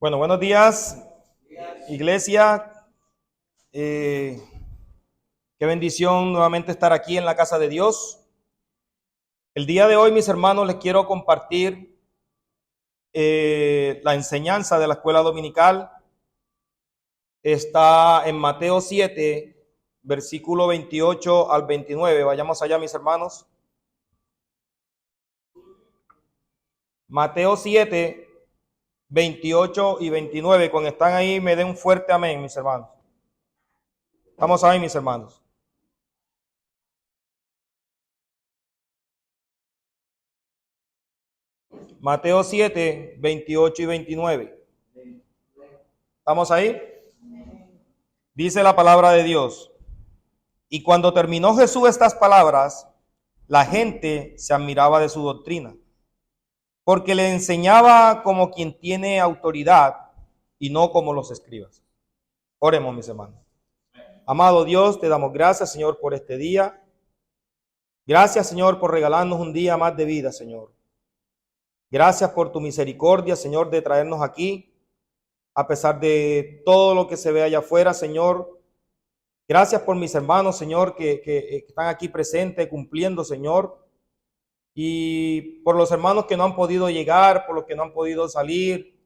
Bueno, buenos días, iglesia. Qué bendición nuevamente estar aquí en la casa de Dios. El día de hoy, mis hermanos, les quiero compartir la enseñanza de la escuela dominical. Está en Mateo 7, versículo 28 al 29. Vayamos allá, mis hermanos. Mateo 7, 28 y 29. Cuando están ahí, me den un fuerte amén, mis hermanos. Estamos ahí, mis hermanos. Mateo 7, 28 y 29. ¿Estamos ahí? Dice la palabra de Dios. Y cuando terminó Jesús estas palabras, la gente se admiraba de su doctrina, porque le enseñaba como quien tiene autoridad y no como los escribas. Oremos, mis hermanos. Amado Dios, te damos gracias, Señor, por este día. Gracias, Señor, por regalarnos un día más de vida, Señor. Gracias por tu misericordia, Señor, de traernos aquí, a pesar de todo lo que se ve allá afuera, Señor. Gracias por mis hermanos, Señor, que están aquí presentes, cumpliendo, Señor. Y por los hermanos que no han podido llegar, por los que no han podido salir.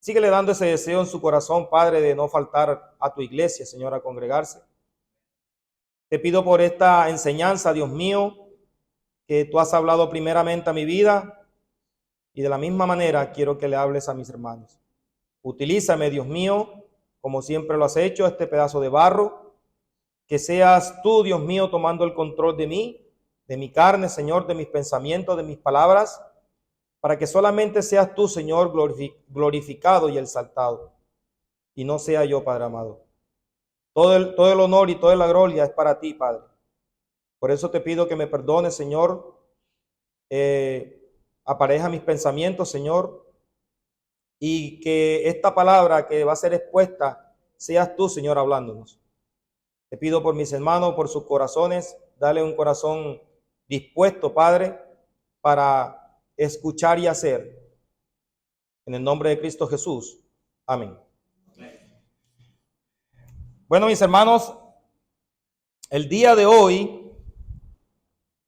Síguele dando ese deseo en su corazón, Padre, de no faltar a tu iglesia, Señor, a congregarse. Te pido por esta enseñanza, Dios mío, que tú has hablado primeramente a mi vida. Y de la misma manera quiero que le hables a mis hermanos. Utilízame, Dios mío, como siempre lo has hecho, este pedazo de barro. Que seas tú, Dios mío, tomando el control de mí, de mi carne, Señor, de mis pensamientos, de mis palabras, para que solamente seas tú, Señor, glorificado y exaltado, y no sea yo, Padre amado. Todo el honor y toda la gloria es para ti, Padre. Por eso te pido que me perdones, Señor. Apareja mis pensamientos, Señor, y que esta palabra que va a ser expuesta, seas tú, Señor, hablándonos. Te pido por mis hermanos, por sus corazones, dale un corazón dispuesto, Padre, para escuchar y hacer. En el nombre de Cristo Jesús. Amén. Bueno, mis hermanos, el día de hoy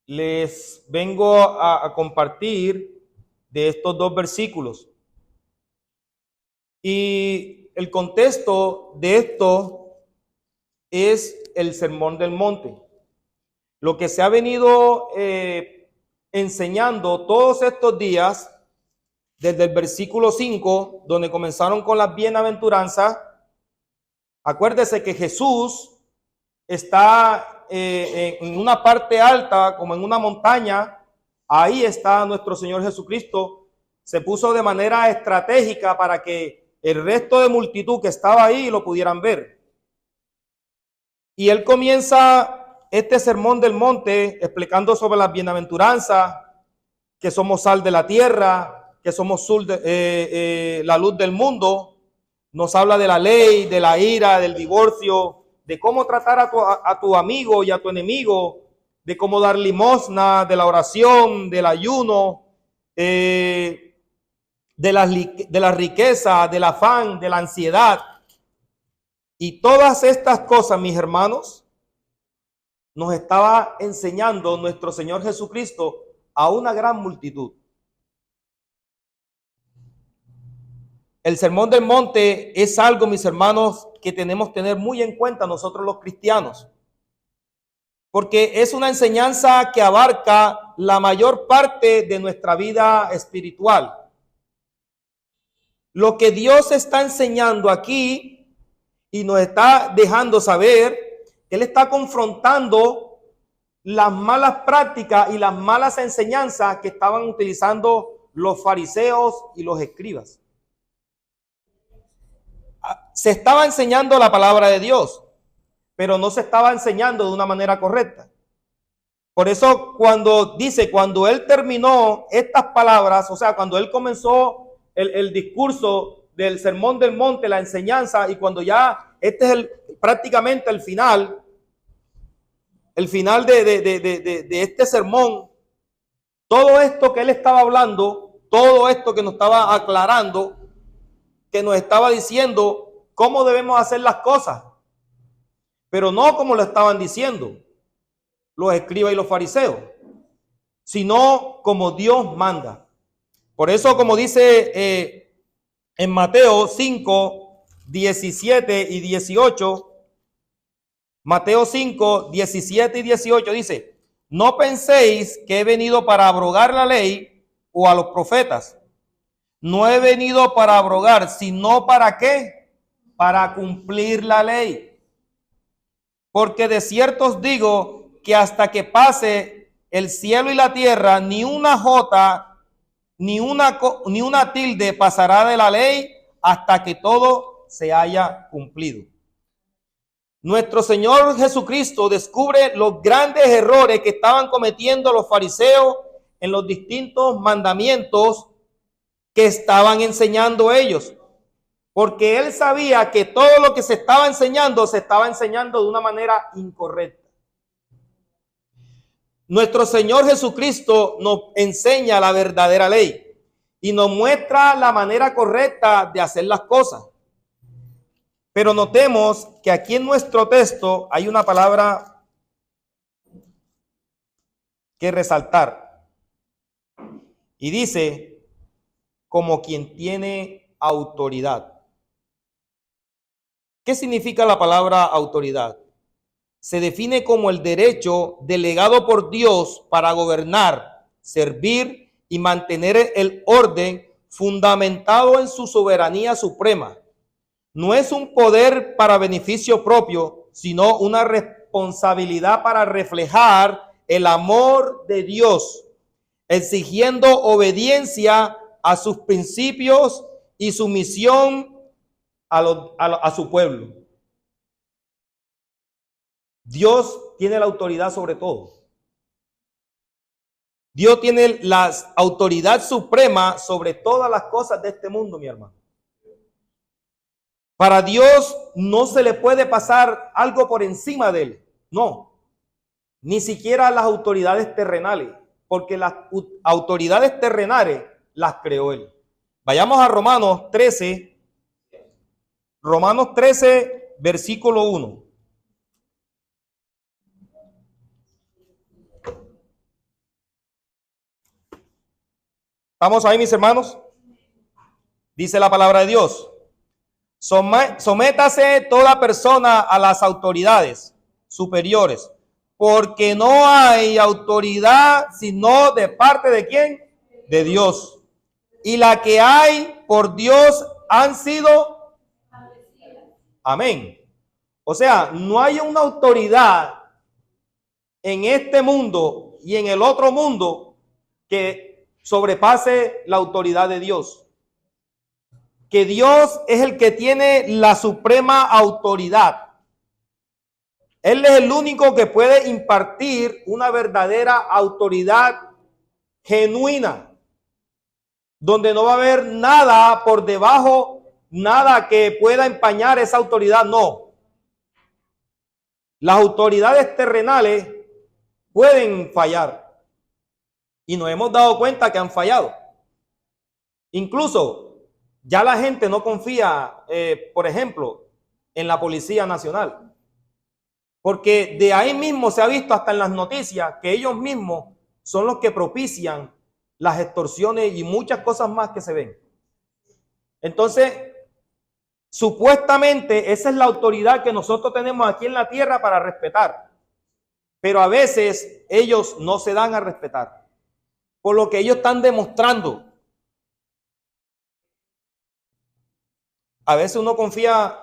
les vengo a compartir de estos dos versículos. Y el contexto de esto es el Sermón del Monte. Lo que se ha venido enseñando todos estos días, desde el versículo 5, donde comenzaron con las bienaventuranzas. Acuérdese que Jesús está en una parte alta, como en una montaña. Ahí está nuestro Señor Jesucristo. Se puso de manera estratégica para que el resto de multitud que estaba ahí lo pudieran ver. Y él comienza este sermón del monte explicando sobre las bienaventuranzas, que somos sal de la tierra, que somos la luz del mundo. Nos habla de la ley, de la ira, del divorcio, de cómo tratar a tu amigo y a tu enemigo, de cómo dar limosna, de la oración, del ayuno, de la riqueza, del afán, de la ansiedad. Y todas estas cosas, mis hermanos, nos estaba enseñando nuestro Señor Jesucristo a una gran multitud. El Sermón del Monte es algo, mis hermanos, que tenemos que tener muy en cuenta nosotros los cristianos, porque es una enseñanza que abarca la mayor parte de nuestra vida espiritual. Lo que Dios está enseñando aquí y nos está dejando saber, Él está confrontando las malas prácticas y las malas enseñanzas que estaban utilizando los fariseos y los escribas. Se estaba enseñando la palabra de Dios, pero no se estaba enseñando de una manera correcta. Por eso cuando él terminó estas palabras, o sea, cuando él comenzó el discurso del Sermón del Monte, la enseñanza, y cuando ya este es prácticamente el final de este sermón, todo esto que él estaba hablando, todo esto que nos estaba aclarando, que nos estaba diciendo cómo debemos hacer las cosas, pero no como lo estaban diciendo los escribas y los fariseos, sino como Dios manda. Por eso, como dice en Mateo 5, 17 y 18, Mateo 5, 17 y 18 dice: no penséis que he venido para abrogar la ley o a los profetas. No he venido para abrogar, sino ¿para qué? Para cumplir la ley. Porque de cierto os digo que hasta que pase el cielo y la tierra, ni una jota, ni una tilde pasará de la ley hasta que todo se haya cumplido. Nuestro Señor Jesucristo descubre los grandes errores que estaban cometiendo los fariseos en los distintos mandamientos que estaban enseñando ellos, porque él sabía que todo lo que se estaba enseñando de una manera incorrecta. Nuestro Señor Jesucristo nos enseña la verdadera ley y nos muestra la manera correcta de hacer las cosas. Pero notemos que aquí en nuestro texto hay una palabra que resaltar. Y dice, como quien tiene autoridad. ¿Qué significa la palabra autoridad? Se define como el derecho delegado por Dios para gobernar, servir y mantener el orden fundamentado en su soberanía suprema. No es un poder para beneficio propio, sino una responsabilidad para reflejar el amor de Dios, exigiendo obediencia a sus principios y sumisión a su pueblo. Dios tiene la autoridad sobre todo. Dios tiene la autoridad suprema sobre todas las cosas de este mundo, mi hermano. Para Dios no se le puede pasar algo por encima de él. No, ni siquiera las autoridades terrenales, porque las autoridades terrenales las creó él. Vayamos a Romanos 13, versículo 1. ¿Estamos ahí, mis hermanos? Dice la palabra de Dios: sométase toda persona a las autoridades superiores, porque no hay autoridad sino de parte de ¿quién? De Dios. Y la que hay por Dios han sido. Amén. O sea, no hay una autoridad en este mundo y en el otro mundo que sobrepase la autoridad de Dios. Que Dios es el que tiene la suprema autoridad. Él es el único que puede impartir una verdadera autoridad genuina, donde no va a haber nada por debajo, nada que pueda empañar esa autoridad. No. Las autoridades terrenales pueden fallar y nos hemos dado cuenta que han fallado. Incluso ya la gente no confía, por ejemplo, en la Policía Nacional, porque de ahí mismo se ha visto hasta en las noticias que ellos mismos son los que propician las extorsiones y muchas cosas más que se ven. Entonces, supuestamente esa es la autoridad que nosotros tenemos aquí en la tierra para respetar, pero a veces ellos no se dan a respetar por lo que ellos están demostrando. A veces uno confía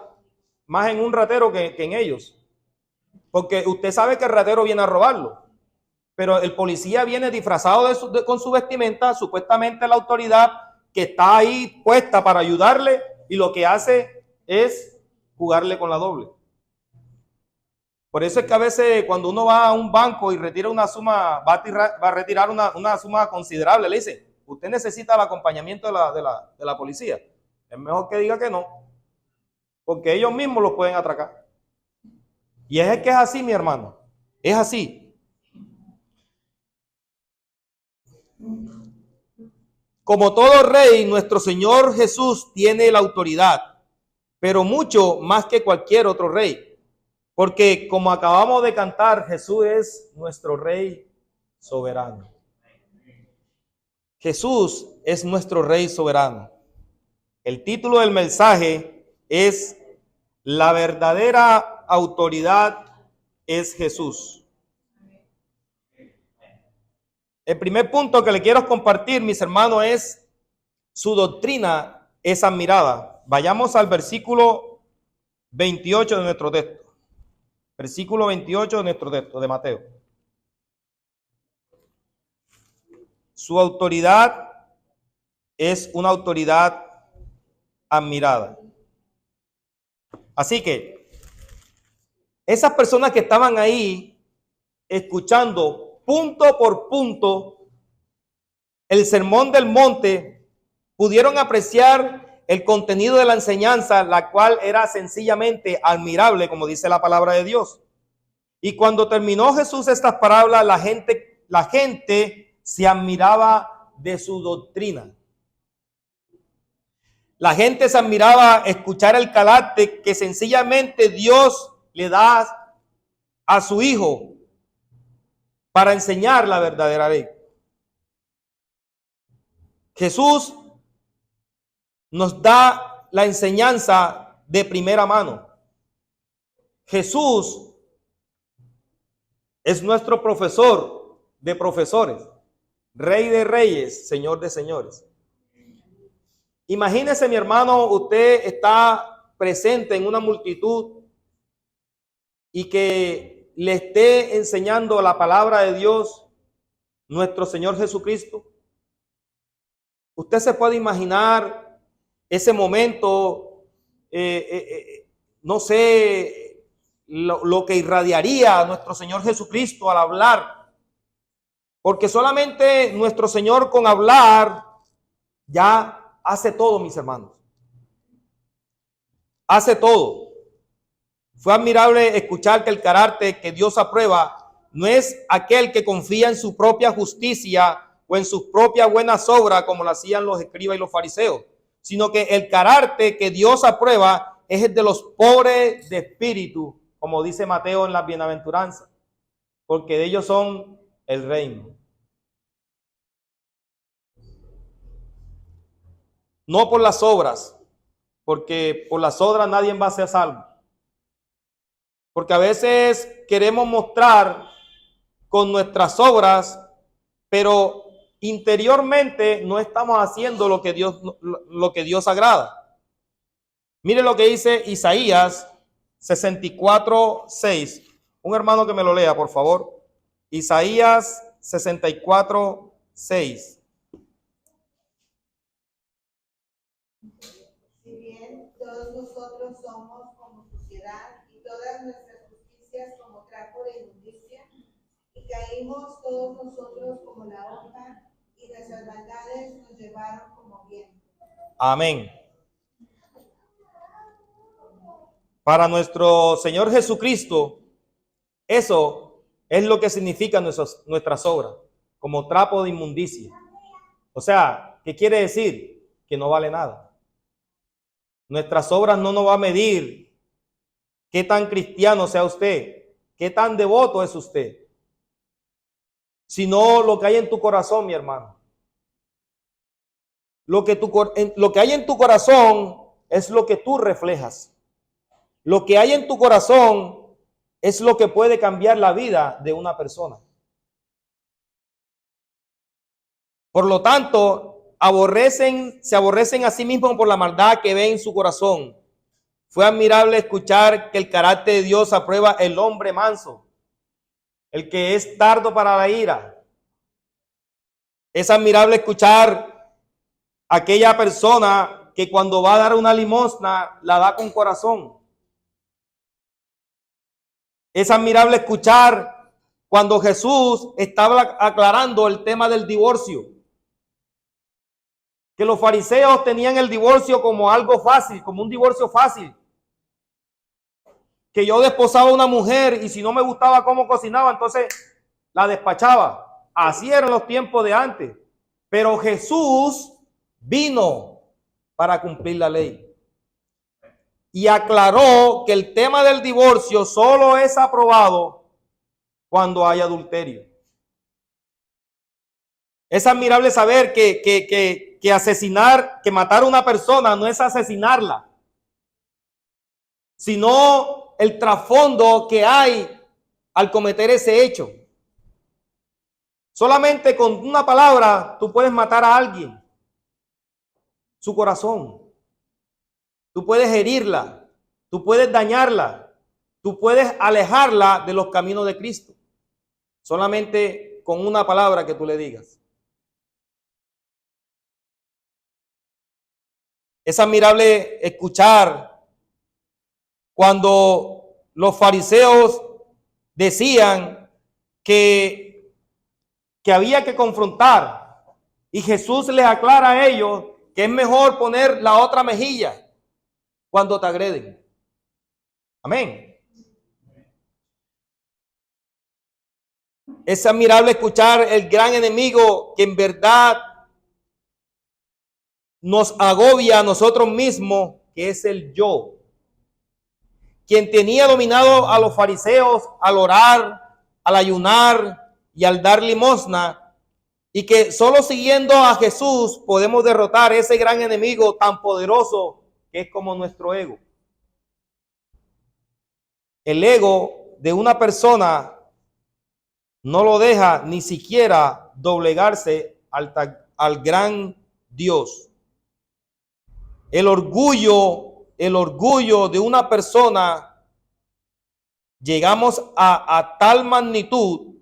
más en un ratero que en ellos, porque usted sabe que el ratero viene a robarlo, pero el policía viene disfrazado con su vestimenta, supuestamente la autoridad que está ahí puesta para ayudarle, y lo que hace es jugarle con la doble. Por eso es que a veces cuando uno va a un banco y retira una suma, va a retirar una suma considerable, le dice: usted necesita el acompañamiento de la policía. Es mejor que diga que no, porque ellos mismos los pueden atracar. Y es que es así, mi hermano, es así. Como todo rey, nuestro Señor Jesús tiene la autoridad, pero mucho más que cualquier otro rey. Porque como acabamos de cantar, Jesús es nuestro rey soberano. Jesús es nuestro rey soberano. El título del mensaje es La verdadera autoridad es Jesús. El primer punto que le quiero compartir, mis hermanos, es su doctrina es admirada. Vayamos al versículo 28 de nuestro texto. Versículo 28 de nuestro texto de Mateo. Su autoridad es una autoridad admirada. Así que esas personas que estaban ahí escuchando punto por punto el sermón del monte pudieron apreciar el contenido de la enseñanza, la cual era sencillamente admirable, como dice la palabra de Dios. Y cuando terminó Jesús estas palabras, la gente se admiraba de su doctrina. La gente se admiraba escuchar el carácter que sencillamente Dios le da a su Hijo para enseñar la verdadera ley. Jesús nos da la enseñanza de primera mano. Jesús es nuestro profesor de profesores, Rey de reyes, Señor de señores. Imagínese, mi hermano, usted está presente en una multitud y que le esté enseñando la palabra de Dios, nuestro Señor Jesucristo. Usted se puede imaginar ese momento, no sé, lo que irradiaría a nuestro Señor Jesucristo al hablar. Porque solamente nuestro Señor con hablar ya hace todo, mis hermanos. Hace todo. Fue admirable escuchar que el carácter que Dios aprueba no es aquel que confía en su propia justicia o en sus propias buenas obras como lo hacían los escribas y los fariseos, sino que el carácter que Dios aprueba es el de los pobres de espíritu, como dice Mateo en las bienaventuranzas, porque de ellos son el reino. No por las obras, porque por las obras nadie va a ser salvo. Porque a veces queremos mostrar con nuestras obras, pero interiormente no estamos haciendo lo que Dios agrada. Mire lo que dice Isaías 64:6. Un hermano que me lo lea, por favor. Isaías 64:6. Si bien todos nosotros somos como suciedad y todas nuestras justicias como trapo de inmundicia, y caímos todos nosotros como la hoja, y nuestras maldades nos llevaron como viento. Amén. Para nuestro Señor Jesucristo, eso es lo que significa nuestras obras, como trapo de inmundicia. O sea, ¿qué quiere decir? Que no vale nada. Nuestras obras no nos va a medir qué tan cristiano sea usted, qué tan devoto es usted, sino lo que hay en tu corazón, mi hermano. Lo que hay en tu corazón es lo que tú reflejas. Lo que hay en tu corazón es lo que puede cambiar la vida de una persona. Por lo tanto, se aborrecen a sí mismos por la maldad que ven en su corazón. Fue admirable escuchar que el carácter de Dios aprueba el hombre manso, el que es tardo para la ira. Es admirable escuchar a aquella persona que cuando va a dar una limosna la da con corazón. Es admirable escuchar cuando Jesús estaba aclarando el tema del divorcio, que los fariseos tenían el divorcio como algo fácil, como un divorcio fácil. Que yo desposaba a una mujer y si no me gustaba cómo cocinaba, entonces la despachaba. Así eran los tiempos de antes. Pero Jesús vino para cumplir la ley. Y aclaró que el tema del divorcio solo es aprobado cuando hay adulterio. Es admirable saber que asesinar, que matar a una persona no es asesinarla, sino el trasfondo que hay al cometer ese hecho. Solamente con una palabra tú puedes matar a alguien, su corazón. Tú puedes herirla, tú puedes dañarla, tú puedes alejarla de los caminos de Cristo. Solamente con una palabra que tú le digas. Es admirable escuchar cuando los fariseos decían que había que confrontar, y Jesús les aclara a ellos que es mejor poner la otra mejilla cuando te agreden. Amén. Es admirable escuchar el gran enemigo que en verdad nos agobia a nosotros mismos, que es el yo. Quien tenía dominado a los fariseos al orar, al ayunar y al dar limosna, y que solo siguiendo a Jesús podemos derrotar ese gran enemigo tan poderoso que es como nuestro ego. El ego de una persona no lo deja ni siquiera doblegarse al gran Dios. El orgullo de una persona, llegamos a tal magnitud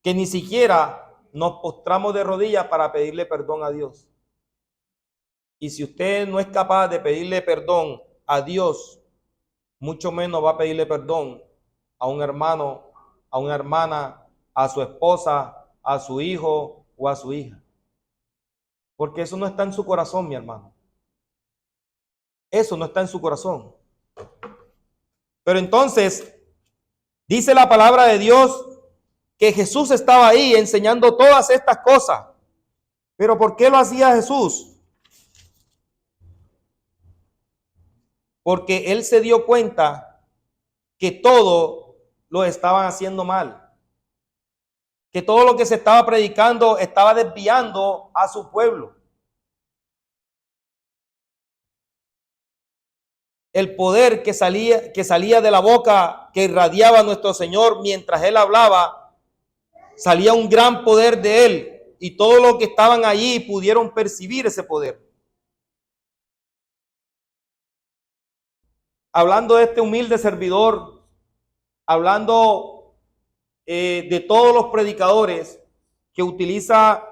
que ni siquiera nos postramos de rodillas para pedirle perdón a Dios. Y si usted no es capaz de pedirle perdón a Dios, mucho menos va a pedirle perdón a un hermano, a una hermana, a su esposa, a su hijo o a su hija. Porque eso no está en su corazón, mi hermano. Eso no está en su corazón. Pero entonces, dice la palabra de Dios que Jesús estaba ahí enseñando todas estas cosas. ¿Pero por qué lo hacía Jesús? Porque él se dio cuenta que todo lo estaban haciendo mal. Que todo lo que se estaba predicando estaba desviando a su pueblo. El poder que salía de la boca que irradiaba nuestro Señor mientras Él hablaba, salía un gran poder de Él, y todos los que estaban allí pudieron percibir ese poder. Hablando de este humilde servidor, hablando de todos los predicadores que utiliza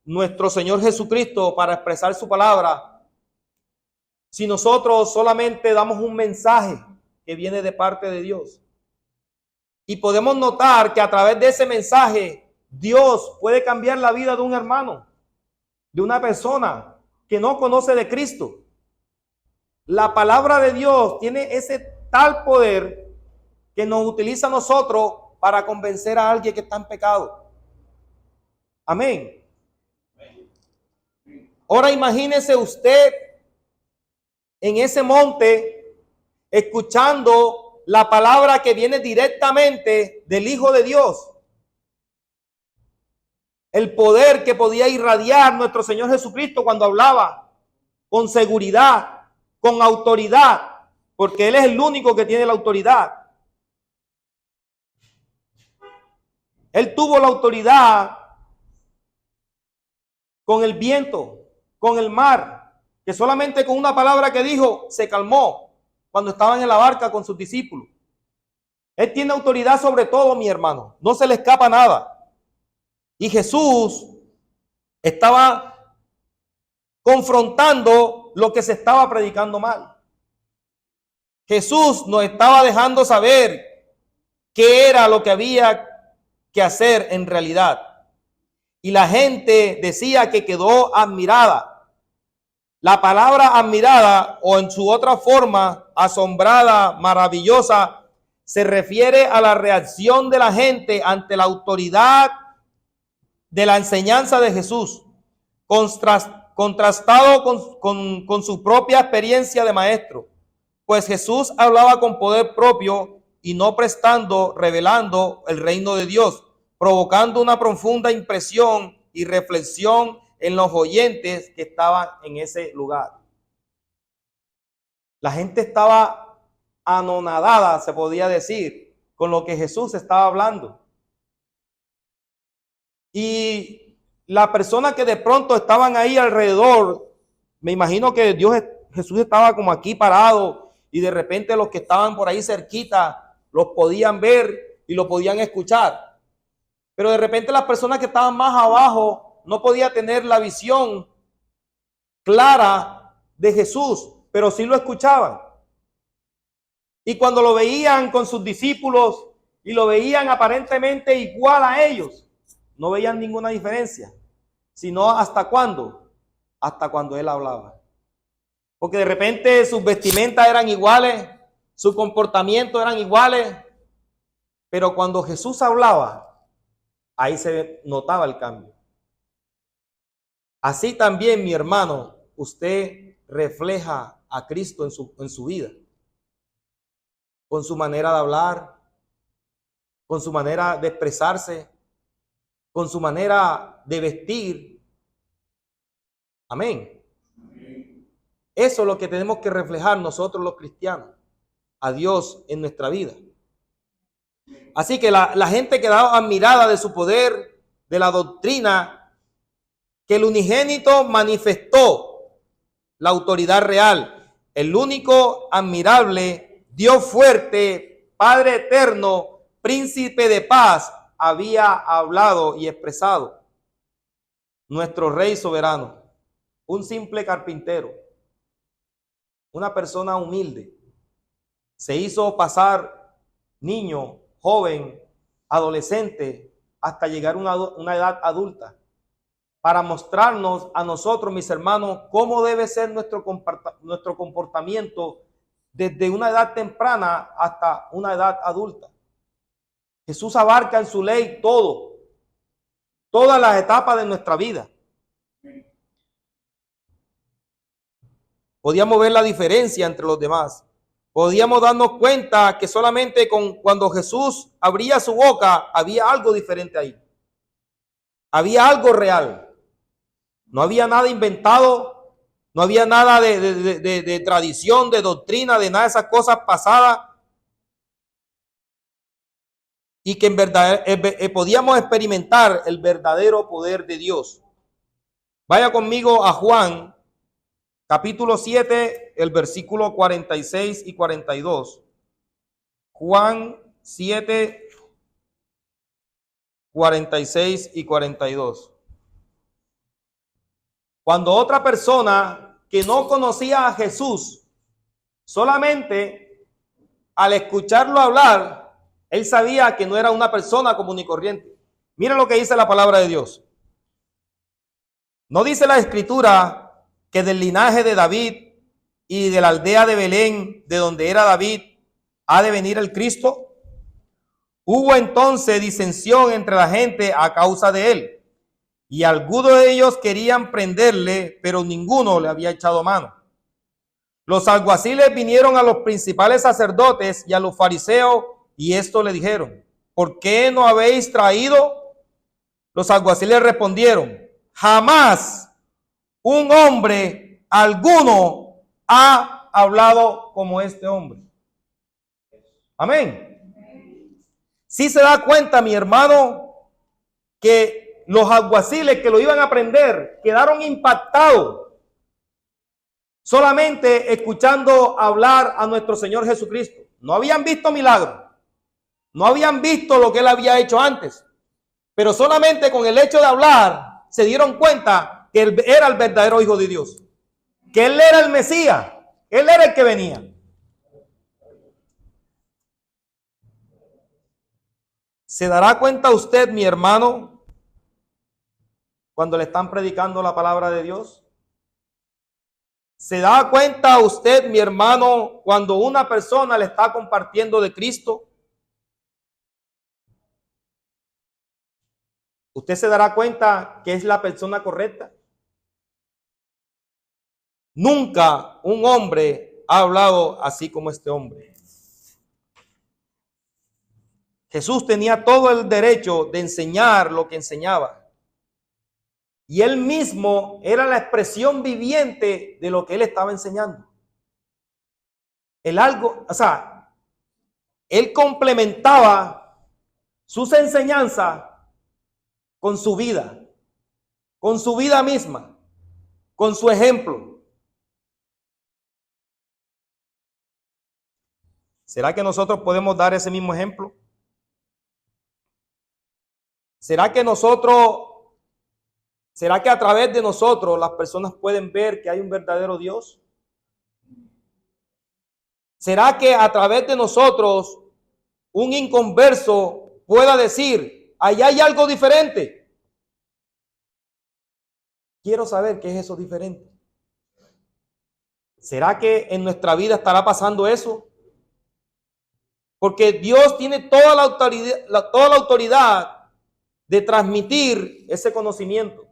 nuestro Señor Jesucristo para expresar su palabra, si nosotros solamente damos un mensaje que viene de parte de Dios, y podemos notar que a través de ese mensaje Dios puede cambiar la vida de un hermano, de una persona que no conoce de Cristo. La palabra de Dios tiene ese tal poder que nos utiliza a nosotros para convencer a alguien que está en pecado. Amén. Ahora imagínese usted en ese monte escuchando la palabra que viene directamente del Hijo de Dios. El poder que podía irradiar nuestro Señor Jesucristo cuando hablaba con seguridad, con autoridad, porque Él es el único que tiene la autoridad. Él tuvo la autoridad con el viento, con el mar, que solamente con una palabra que dijo se calmó cuando estaban en la barca con sus discípulos. Él tiene autoridad sobre todo, mi hermano, no se le escapa nada. Y Jesús estaba confrontando lo que se estaba predicando mal. Jesús nos estaba dejando saber qué era lo que había que hacer en realidad. Y la gente decía que quedó admirada. La palabra admirada, o en su otra forma, asombrada, maravillosa, se refiere a la reacción de la gente ante la autoridad de la enseñanza de Jesús, contrastado con su propia experiencia de maestro, pues Jesús hablaba con poder propio y no prestando, revelando el reino de Dios, provocando una profunda impresión y reflexión en los oyentes que estaban en ese lugar. La gente estaba anonadada, se podía decir, con lo que Jesús estaba hablando. Y las personas que de pronto estaban ahí alrededor, me imagino que Jesús estaba como aquí parado y de repente los que estaban por ahí cerquita los podían ver y lo podían escuchar. Pero de repente las personas que estaban más abajo no podían tener la visión clara de Jesús, pero sí lo escuchaban. Y cuando lo veían con sus discípulos y lo veían aparentemente igual a ellos, no veían ninguna diferencia, sino hasta cuándo, hasta cuando él hablaba. Porque de repente sus vestimentas eran iguales, su comportamiento eran iguales, pero cuando Jesús hablaba, ahí se notaba el cambio. Así también, mi hermano, usted refleja a Cristo en su vida, con su manera de hablar, con su manera de expresarse, con su manera de vestir. Amén. Eso es lo que tenemos que reflejar nosotros los cristianos, a Dios en nuestra vida. Así que la gente quedaba admirada de su poder, de la doctrina, que el unigénito manifestó la autoridad real, el único admirable, Dios fuerte, Padre eterno, príncipe de paz, había hablado y expresado. Nuestro Rey soberano, un simple carpintero, una persona humilde, se hizo pasar niño, joven, adolescente, hasta llegar a una edad adulta, para mostrarnos a nosotros, mis hermanos, cómo debe ser nuestro comportamiento desde una edad temprana hasta una edad adulta. Jesús abarca en su ley todas las etapas de nuestra vida. Podíamos ver la diferencia entre los demás. Podíamos darnos cuenta que solamente cuando Jesús abría su boca, había algo diferente ahí. Había algo real. No había nada inventado, no había nada de tradición, de doctrina, de nada de esas cosas pasadas. Y que en verdad podíamos experimentar el verdadero poder de Dios. Vaya conmigo a Juan, capítulo 7, el versículo 46 y 42. Juan 7, 46 y 42. Cuando otra persona que no conocía a Jesús, solamente al escucharlo hablar, él sabía que no era una persona común y corriente. Mira lo que dice la palabra de Dios. ¿No dice la escritura que del linaje de David y de la aldea de Belén, de donde era David, ha de venir el Cristo? Hubo entonces disensión entre la gente a causa de él. Y algunos de ellos querían prenderle, pero ninguno le había echado mano. Los alguaciles vinieron a los principales sacerdotes y a los fariseos, y esto le dijeron: ¿por qué no habéis traído? Los alguaciles respondieron: jamás un hombre alguno ha hablado como este hombre. Amén. Si se da cuenta, mi hermano, que los alguaciles que lo iban a prender quedaron impactados solamente escuchando hablar a nuestro Señor Jesucristo. No habían visto milagros, no habían visto lo que él había hecho antes, pero solamente con el hecho de hablar se dieron cuenta que él era el verdadero Hijo de Dios, que él era el Mesías, él era el que venía. ¿Se dará cuenta usted, mi hermano, cuando le están predicando la palabra de Dios? ¿Se da cuenta usted, mi hermano, cuando una persona le está compartiendo de Cristo? ¿Usted se dará cuenta que es la persona correcta? Nunca un hombre ha hablado así como este hombre. Jesús tenía todo el derecho de enseñar lo que enseñaba. Y él mismo era la expresión viviente de lo que él estaba enseñando. Él complementaba sus enseñanzas con su vida misma, con su ejemplo. ¿Será que nosotros podemos dar ese mismo ejemplo? ¿Será que a través de nosotros las personas pueden ver que hay un verdadero Dios? ¿Será que a través de nosotros un inconverso pueda decir, allá hay algo diferente? Quiero saber qué es eso diferente. ¿Será que en nuestra vida estará pasando eso? Porque Dios tiene toda la autoridad de transmitir ese conocimiento.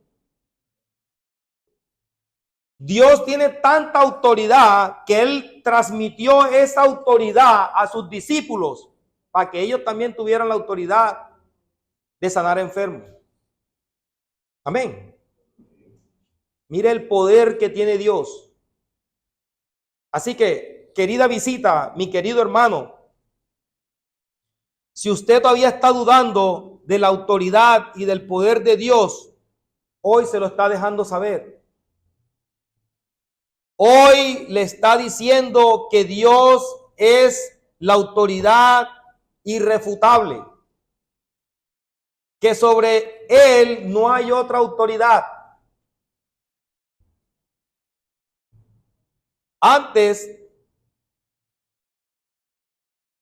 Dios tiene tanta autoridad que Él transmitió esa autoridad a sus discípulos para que ellos también tuvieran la autoridad de sanar enfermos. Amén. Mire el poder que tiene Dios. Así que, querida visita, mi querido hermano, si usted todavía está dudando de la autoridad y del poder de Dios, hoy se lo está dejando saber. Hoy le está diciendo que Dios es la autoridad irrefutable, que sobre Él no hay otra autoridad. Antes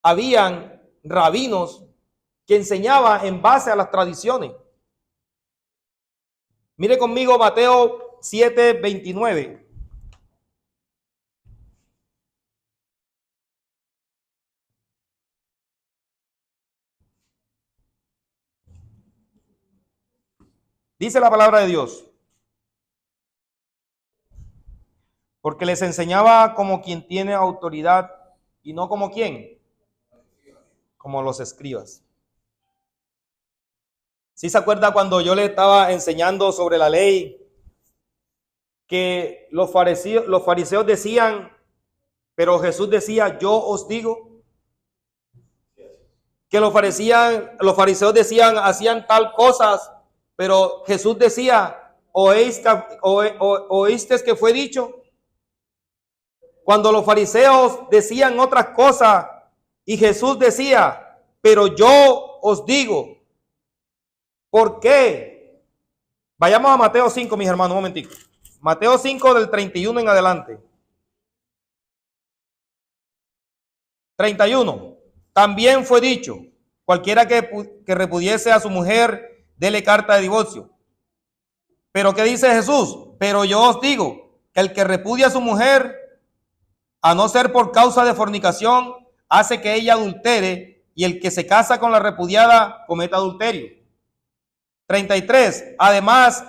habían rabinos que enseñaban en base a las tradiciones. Mire conmigo Mateo 7:29. Dice la palabra de Dios: porque les enseñaba como quien tiene autoridad y no como quien, como los escribas. ¿Sí se acuerda cuando yo le estaba enseñando sobre la ley? Que los fariseos decían, pero Jesús decía, yo os digo. Que los fariseos decían, hacían tal cosas, pero Jesús decía, oíste que fue dicho. Cuando los fariseos decían otras cosas y Jesús decía, pero yo os digo. ¿Por qué? Vayamos a Mateo 5, mis hermanos, un momentico. Mateo 5 del 31 en adelante. 31. También fue dicho, cualquiera que repudiese a su mujer, dele carta de divorcio. Pero ¿qué dice Jesús? Pero yo os digo que el que repudia a su mujer, a no ser por causa de fornicación, hace que ella adultere, y el que se casa con la repudiada cometa adulterio. 33. Además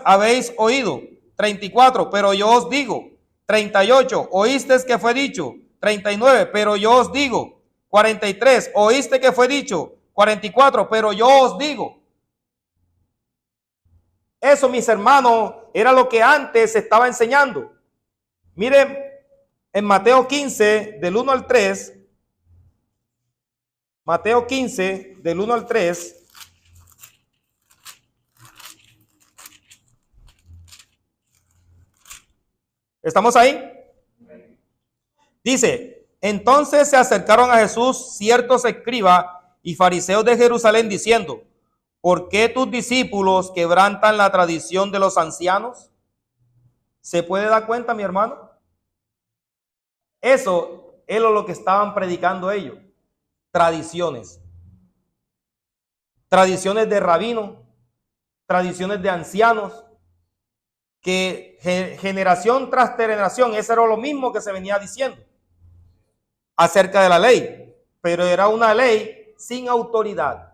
habéis oído. 34. Pero yo os digo. 38. Oíste que fue dicho. 39. Pero yo os digo. 43. Oíste que fue dicho. 44. Pero yo os digo. Eso, mis hermanos, era lo que antes se estaba enseñando. Miren, en Mateo 15, del 1 al 3. Mateo 15, del 1 al 3. ¿Estamos ahí? Dice, entonces se acercaron a Jesús ciertos escribas y fariseos de Jerusalén diciendo, ¿por qué tus discípulos quebrantan la tradición de los ancianos? ¿Se puede dar cuenta, mi hermano? Eso es lo que estaban predicando ellos. Tradiciones. Tradiciones de rabinos, tradiciones de ancianos, que generación tras generación, eso era lo mismo que se venía diciendo acerca de la ley, pero era una ley sin autoridad.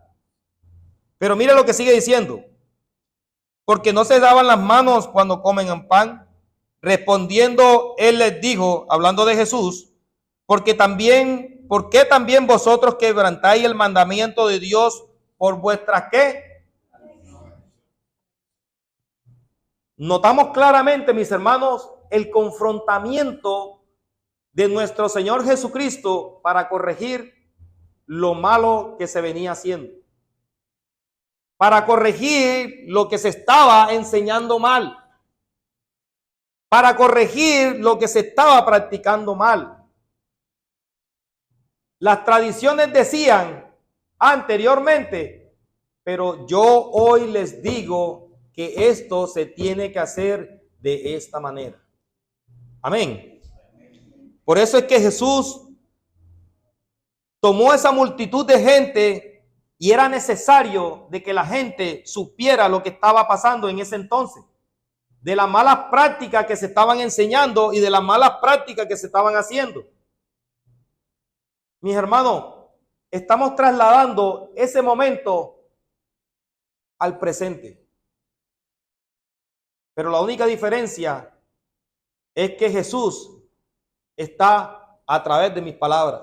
Pero mire lo que sigue diciendo. porque no se lavan las manos cuando comen el pan. Respondiendo, él les dijo, hablando de Jesús, ¿por qué también vosotros quebrantáis el mandamiento de Dios por vuestras qué? Notamos claramente, mis hermanos, el confrontamiento de nuestro Señor Jesucristo para corregir lo malo que se venía haciendo, para corregir lo que se estaba enseñando mal, para corregir lo que se estaba practicando mal. Las tradiciones decían anteriormente, pero yo hoy les digo que esto se tiene que hacer de esta manera. Amén. Por eso es que Jesús tomó esa multitud de gente y era necesario de que la gente supiera lo que estaba pasando en ese entonces, de las malas prácticas que se estaban enseñando y de las malas prácticas que se estaban haciendo. Mis hermanos, estamos trasladando ese momento al presente. Pero la única diferencia es que Jesús está a través de mis palabras.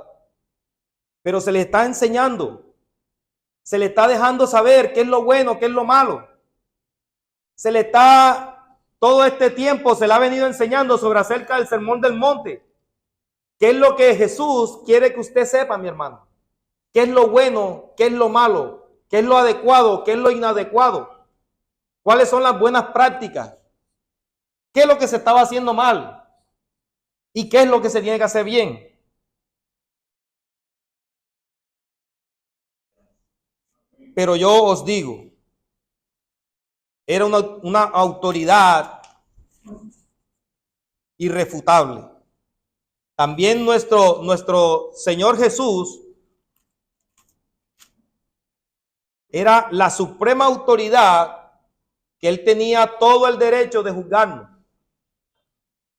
Pero se le está enseñando, se le está dejando saber qué es lo bueno, qué es lo malo. Todo este tiempo se le ha venido enseñando sobre acerca del Sermón del Monte. ¿Qué es lo que Jesús quiere que usted sepa, mi hermano? ¿Qué es lo bueno? ¿Qué es lo malo? ¿Qué es lo adecuado? ¿Qué es lo inadecuado? ¿Cuáles son las buenas prácticas? ¿Qué es lo que se estaba haciendo mal? ¿Y qué es lo que se tiene que hacer bien? Pero yo os digo, era una autoridad irrefutable. También nuestro Señor Jesús era la suprema autoridad, que él tenía todo el derecho de juzgarnos.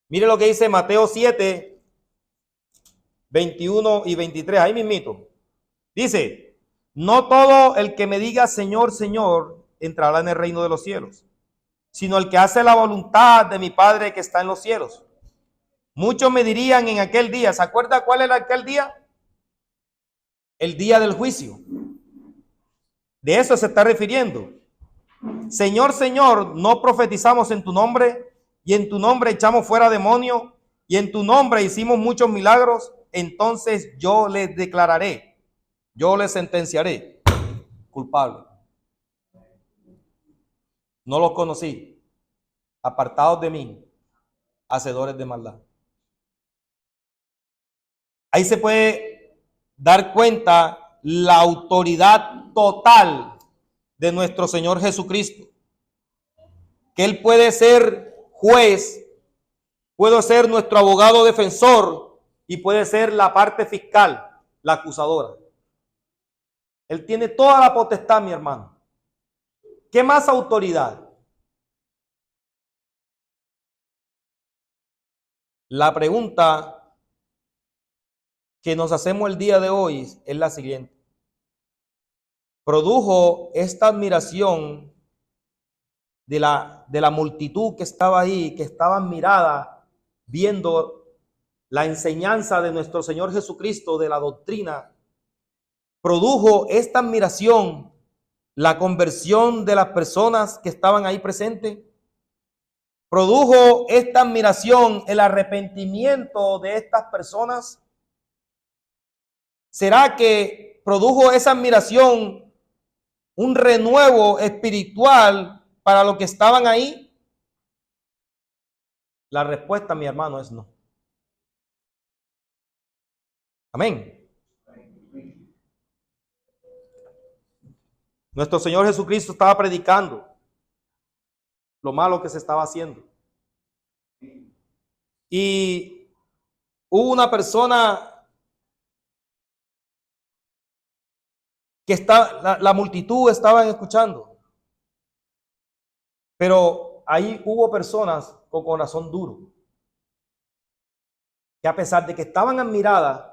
Mire lo que dice Mateo 7, 21 y 23, ahí mismito. Dice, no todo el que me diga Señor, Señor, entrará en el reino de los cielos, sino el que hace la voluntad de mi Padre que está en los cielos. Muchos me dirían en aquel día, ¿se acuerda cuál era aquel día? El día del juicio. De eso se está refiriendo. Señor, Señor, ¿no profetizamos en tu nombre? Y en tu nombre echamos fuera demonios, y en tu nombre hicimos muchos milagros. Entonces yo les declararé, yo les sentenciaré culpable. No los conocí, apartados de mí, hacedores de maldad. Ahí se puede dar cuenta la autoridad total de nuestro Señor Jesucristo, que Él puede ser juez, puede ser nuestro abogado defensor y puede ser la parte fiscal, la acusadora. Él tiene toda la potestad, mi hermano. ¿Qué más autoridad? La pregunta que nos hacemos el día de hoy es la siguiente. ¿Produjo esta admiración de la multitud que estaba ahí, que estaba admirada, viendo la enseñanza de nuestro Señor Jesucristo, de la doctrina? ¿Produjo esta admiración la conversión de las personas que estaban ahí presentes? ¿Produjo esta admiración el arrepentimiento de estas personas? ¿Será que produjo esa admiración un renuevo espiritual para los que estaban ahí? La respuesta, mi hermano, es no. Amén. Nuestro Señor Jesucristo estaba predicando lo malo que se estaba haciendo. Y hubo una persona que la multitud estaban escuchando. Pero ahí hubo personas con corazón duro, que a pesar de que estaban admiradas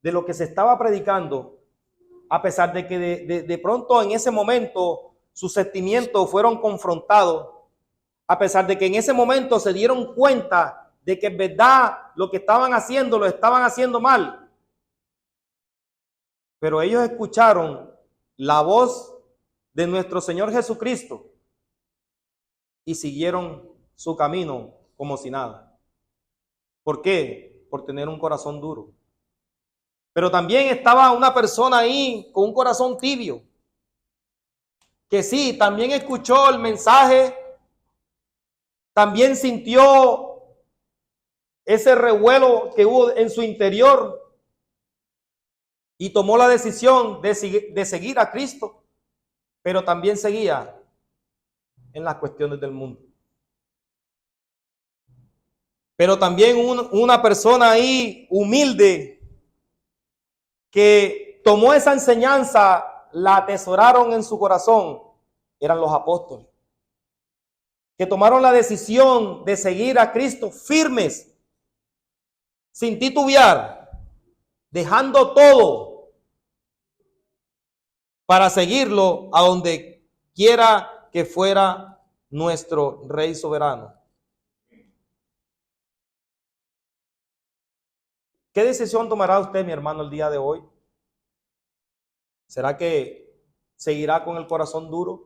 de lo que se estaba predicando, a pesar de que de pronto en ese momento sus sentimientos fueron confrontados, a pesar de que en ese momento se dieron cuenta de que en verdad lo que estaban haciendo lo estaban haciendo mal. Pero ellos escucharon la voz de nuestro Señor Jesucristo y siguieron su camino como si nada. ¿Por qué? Por tener un corazón duro. Pero también estaba una persona ahí con un corazón tibio, que sí, también escuchó el mensaje, también sintió ese revuelo que hubo en su interior y tomó la decisión de seguir a Cristo, pero también seguía en las cuestiones del mundo. Pero también una persona ahí humilde que tomó esa enseñanza, la atesoraron en su corazón, eran los apóstoles, que tomaron la decisión de seguir a Cristo firmes, sin titubear, dejando todo para seguirlo a donde quiera que fuera nuestro Rey soberano. ¿Qué decisión tomará usted, mi hermano, el día de hoy? ¿Será que seguirá con el corazón duro?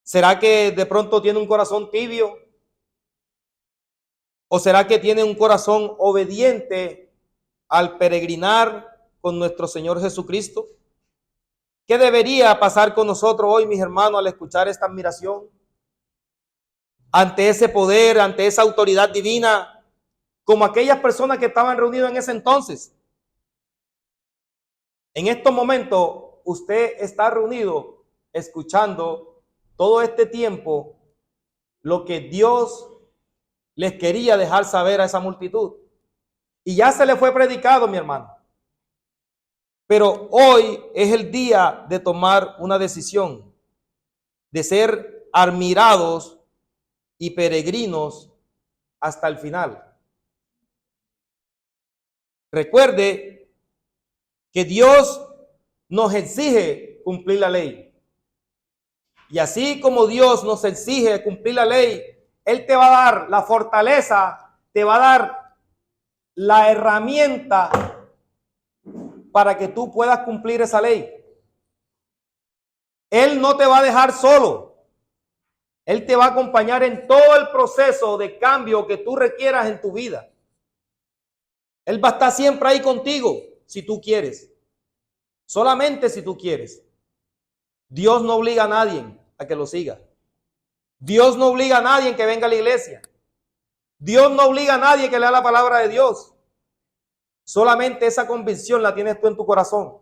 ¿Será que de pronto tiene un corazón tibio? ¿O será que tiene un corazón obediente al peregrinar con nuestro Señor Jesucristo? ¿Qué debería pasar con nosotros hoy, mis hermanos, al escuchar esta admiración? Ante ese poder, ante esa autoridad divina, como aquellas personas que estaban reunidas en ese entonces. En estos momentos, usted está reunido escuchando todo este tiempo lo que Dios les quería dejar saber a esa multitud. Y ya se le fue predicado, mi hermano. Pero hoy es el día de tomar una decisión, de ser admirados y peregrinos hasta el final. Recuerde que Dios nos exige cumplir la ley. Y así como Dios nos exige cumplir la ley, Él te va a dar la fortaleza, te va a dar la herramienta para que tú puedas cumplir esa ley. Él no te va a dejar solo. Él te va a acompañar en todo el proceso de cambio que tú requieras en tu vida. Él va a estar siempre ahí contigo si tú quieres. Solamente si tú quieres. Dios no obliga a nadie a que lo siga. Dios no obliga a nadie que venga a la iglesia. Dios no obliga a nadie que lea la palabra de Dios. Solamente esa convicción la tienes tú en tu corazón.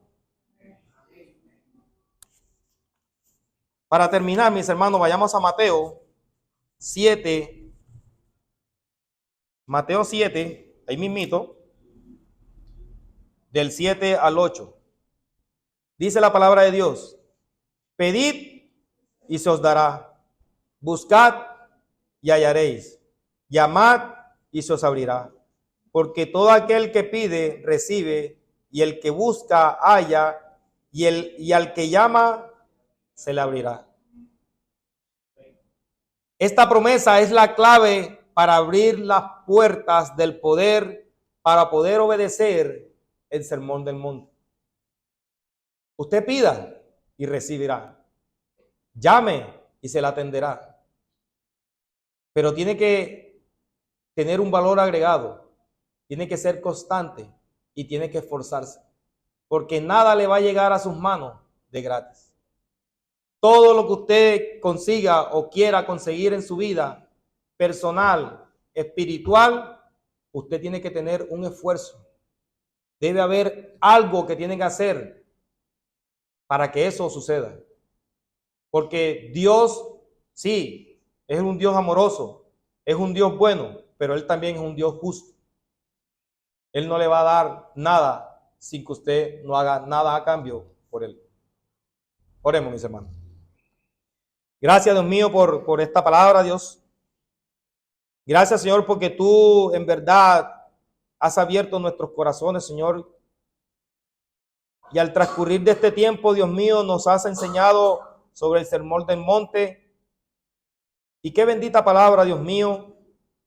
Para terminar, mis hermanos, vayamos a Mateo 7. Mateo 7, ahí mismito, del 7 al 8. Dice la palabra de Dios: pedid y se os dará, buscad y hallaréis, llamad y se os abrirá. Porque todo aquel que pide, recibe, y el que busca, halla, y al que llama, se le abrirá. Esta promesa es la clave para abrir las puertas del poder, para poder obedecer el sermón del monte. Usted pida y recibirá. Llame y se le atenderá. Pero tiene que tener un valor agregado. Tiene que ser constante y tiene que esforzarse. Porque nada le va a llegar a sus manos de gratis. Todo lo que usted consiga o quiera conseguir en su vida personal, espiritual, usted tiene que tener un esfuerzo. Debe haber algo que tiene que hacer para que eso suceda. Porque Dios, sí, es un Dios amoroso, es un Dios bueno, pero Él también es un Dios justo. Él no le va a dar nada sin que usted no haga nada a cambio por Él. Oremos, mis hermanos. Gracias, Dios mío, por esta palabra, Dios. Gracias, Señor, porque tú en verdad has abierto nuestros corazones, Señor. Y al transcurrir de este tiempo, Dios mío, nos has enseñado sobre el sermón del monte. Y qué bendita palabra, Dios mío,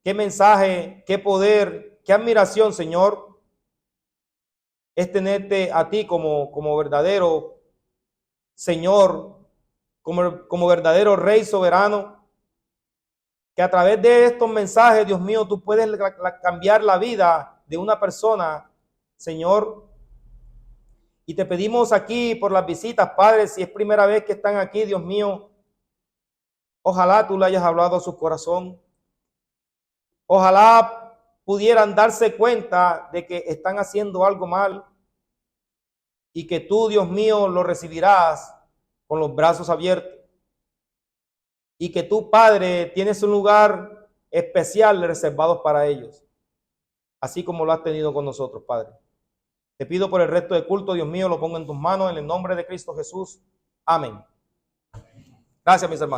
qué mensaje, qué poder, qué admiración, Señor, es tenerte a ti como verdadero Señor, como verdadero Rey soberano, que a través de estos mensajes, Dios mío, tú puedes cambiar la vida de una persona, Señor. Y te pedimos aquí por las visitas, Padre, si es primera vez que están aquí, Dios mío, ojalá tú le hayas hablado a su corazón. Ojalá pudieran darse cuenta de que están haciendo algo mal y que tú, Dios mío, lo recibirás con los brazos abiertos. Y que tú, Padre, tienes un lugar especial reservado para ellos, así como lo has tenido con nosotros, Padre. Te pido por el resto del culto, Dios mío, lo pongo en tus manos, en el nombre de Cristo Jesús. Amén. Gracias, mis hermanos.